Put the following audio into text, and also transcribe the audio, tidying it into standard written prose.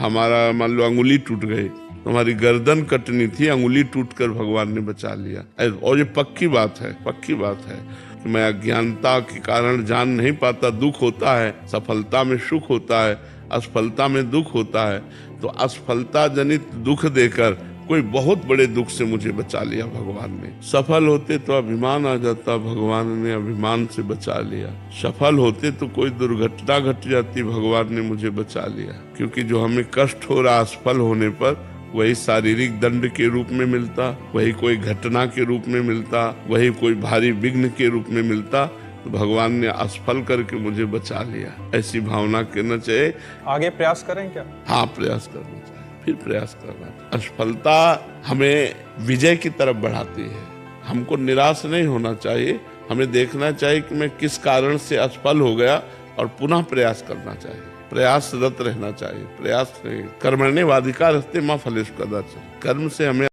हमारा मान लो अंगुली टूट गई, तो हमारी गर्दन कटनी थी, अंगुली टूटकर भगवान ने बचा लिया। और ये पक्की बात है, पक्की बात है कि मैं अज्ञानता के कारण जान नहीं पाता, दुख होता है, सफलता में सुख होता है, असफलता में दुख होता है। तो असफलता जनित दुख देकर कोई बहुत बड़े दुख से मुझे बचा लिया भगवान ने। सफल होते तो अभिमान आ जाता, भगवान ने अभिमान से बचा लिया। सफल होते तो कोई दुर्घटना घट जाती, भगवान ने मुझे बचा लिया। क्योंकि जो हमें कष्ट हो रहा असफल होने पर, वही शारीरिक दंड के रूप में मिलता, वही कोई घटना के रूप में मिलता, वही कोई भारी विघ्न के रूप में मिलता, तो भगवान ने असफल करके मुझे बचा लिया। ऐसी भावना करना चाहिए। आगे प्रयास करें क्या? हाँ, प्रयास करना चाहिए, फिर प्रयास करना। असफलता हमें विजय की तरफ बढ़ाती है। हमको निराश नहीं होना चाहिए, हमें देखना चाहिए कि मैं किस कारण से असफल हो गया और पुनः प्रयास करना चाहिए, प्रयासरत रहना चाहिए। प्रयास कर्मण्येवाधिकारस्ते मा फलेषु कदाचन। कर्म से हमें